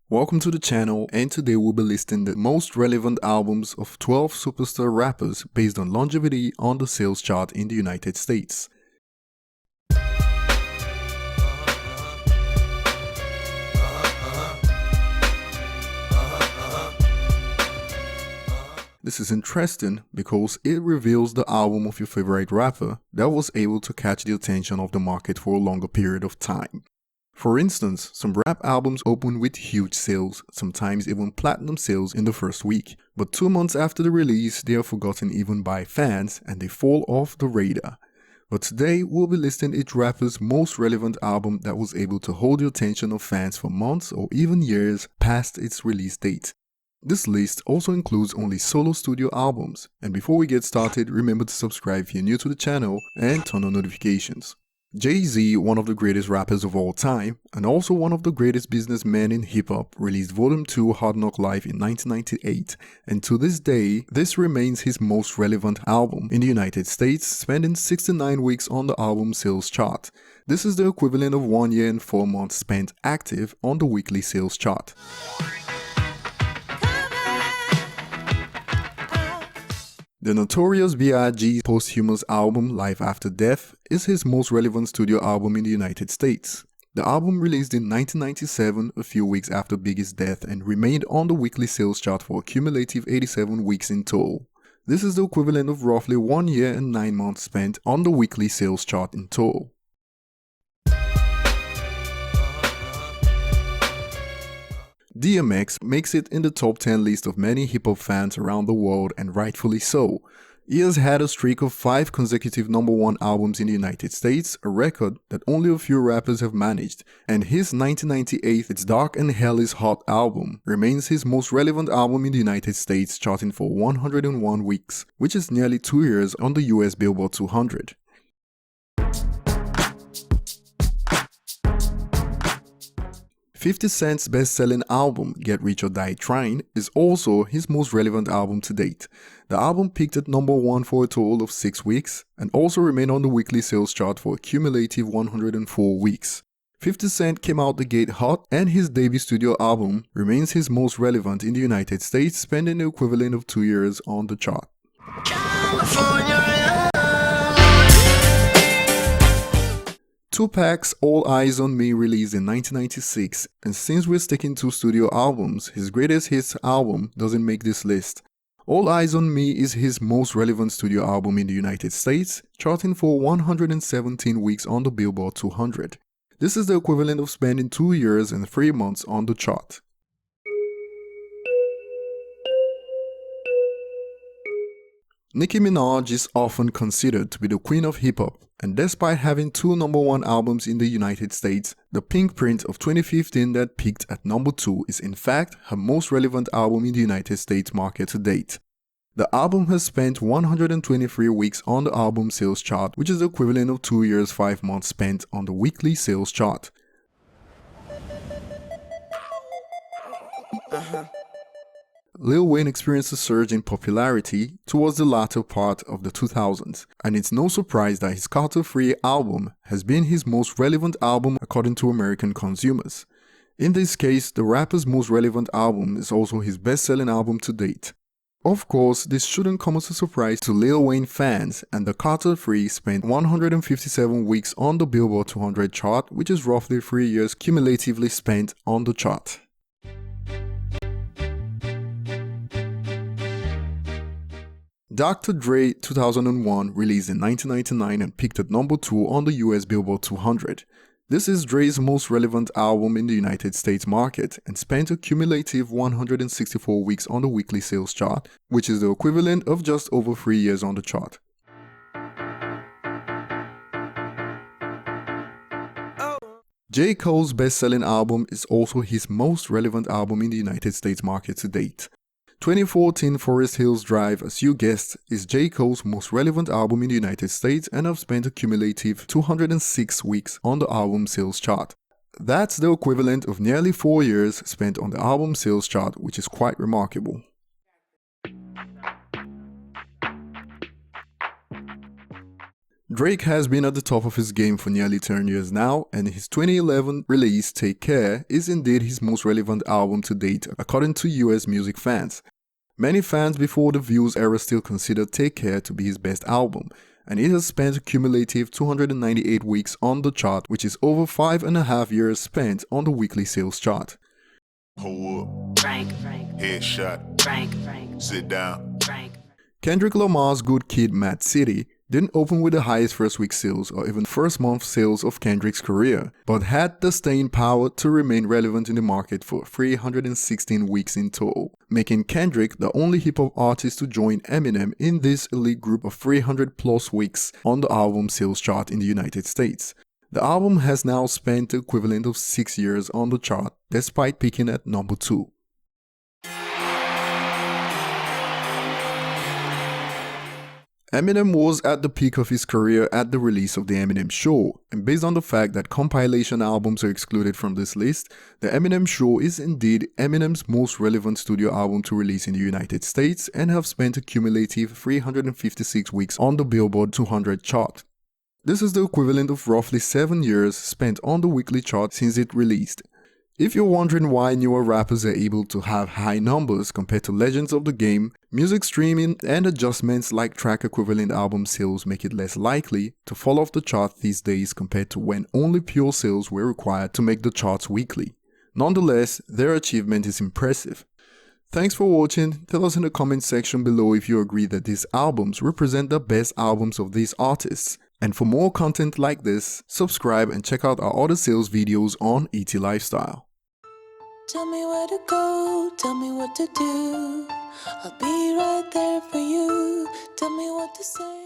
Welcome to the channel, and today we'll be listing the most relevant albums of 12 superstar rappers based on longevity on the sales chart in the United States. This is interesting because it reveals the album of your favorite rapper that was able to catch the attention of the market for a longer period of time. For instance, some rap albums open with huge sales, sometimes even platinum sales in the first week, but 2 months after the release they are forgotten even by fans and they fall off the radar. But today we'll be listing each rapper's most relevant album that was able to hold the attention of fans for months or even years past its release date. This list also includes only solo studio albums, and before we get started, remember to subscribe if you're new to the channel and turn on notifications. Jay-Z, one of the greatest rappers of all time, and also one of the greatest businessmen in hip-hop, released Volume 2 Hard Knock Life in 1998, and to this day, this remains his most relevant album in the United States, spending 69 weeks on the album sales chart. This is the equivalent of 1 year and 4 months spent active on the weekly sales chart. The Notorious B.I.G. posthumous album Life After Death is his most relevant studio album in the United States. The album released in 1997, a few weeks after Biggie's death, and remained on the weekly sales chart for a cumulative 87 weeks in total. This is the equivalent of roughly 1 year and 9 months spent on the weekly sales chart in total. DMX makes it in the top 10 list of many hip-hop fans around the world, and rightfully so. He has had a streak of 5 consecutive #1 albums in the United States, a record that only a few rappers have managed, and his 1998 It's Dark and Hell is Hot album remains his most relevant album in the United States, charting for 101 weeks, which is nearly 2 years on the US Billboard 200. 50 Cent's best-selling album, Get Rich or Die Tryin', is also his most relevant album to date. The album peaked at #1 for a total of 6 weeks, and also remained on the weekly sales chart for a cumulative 104 weeks. 50 Cent came out the gate hot, and his debut studio album remains his most relevant in the United States, spending the equivalent of 2 years on the chart. Tupac's All Eyes on Me released in 1996, and since we're sticking to studio albums, his greatest hits album doesn't make this list. All Eyes on Me is his most relevant studio album in the United States, charting for 117 weeks on the Billboard 200. This is the equivalent of spending 2 years and 3 months on the chart. Nicki Minaj is often considered to be the queen of hip-hop, and despite having 2 #1 albums in the United States, the PINKPRINT of 2015 that peaked at #2 is in fact her most relevant album in the United States market to date. The album has spent 123 weeks on the album sales chart, which is the equivalent of 2 years 5 months spent on the weekly sales chart. Lil Wayne experienced a surge in popularity towards the latter part of the 2000s, and it's no surprise that his Carter III album has been his most relevant album according to American consumers. In this case, the rapper's most relevant album is also his best-selling album to date. Of course, this shouldn't come as a surprise to Lil Wayne fans, and the Carter III spent 157 weeks on the Billboard 200 chart, which is roughly 3 years cumulatively spent on the chart. Dr. Dre 2001 released in 1999 and peaked at #2 on the US Billboard 200. This is Dre's most relevant album in the United States market and spent a cumulative 164 weeks on the weekly sales chart, which is the equivalent of just over 3 years on the chart. J. Cole's best-selling album is also his most relevant album in the United States market to date. 2014 Forest Hills Drive, as you guessed, is J. Cole's most relevant album in the United States and have spent a cumulative 206 weeks on the album sales chart. That's the equivalent of nearly 4 years spent on the album sales chart, which is quite remarkable. Drake has been at the top of his game for nearly 10 years now, and his 2011 release Take Care is indeed his most relevant album to date, according to US music fans. Many fans before the Views era still consider Take Care to be his best album, and it has spent a cumulative 298 weeks on the chart, which is over 5.5 years spent on the weekly sales chart. Pull up. Frank. Headshot. Frank. Sit down. Frank. Kendrick Lamar's Good Kid, M.A.A.D City didn't open with the highest first week sales or even first month sales of Kendrick's career, but had the staying power to remain relevant in the market for 316 weeks in total, making Kendrick the only hip-hop artist to join Eminem in this elite group of 300 plus weeks on the album sales chart in the United States. The album has now spent the equivalent of 6 years on the chart, despite peaking at number 2. Eminem was at the peak of his career at the release of The Eminem Show, and based on the fact that compilation albums are excluded from this list, The Eminem Show is indeed Eminem's most relevant studio album to release in the United States and have spent a cumulative 356 weeks on the Billboard 200 chart. This is the equivalent of roughly 7 years spent on the weekly chart since it released. If you're wondering why newer rappers are able to have high numbers compared to legends of the game, music streaming and adjustments like track equivalent album sales make it less likely to fall off the chart these days compared to when only pure sales were required to make the charts weekly. Nonetheless, their achievement is impressive. Thanks for watching. Tell us in the comment section below if you agree that these albums represent the best albums of these artists. And for more content like this, subscribe and check out our other sales videos on ET Lifestyle. Tell me where to go, tell me what to do. I'll be right there for you. Tell me what to say.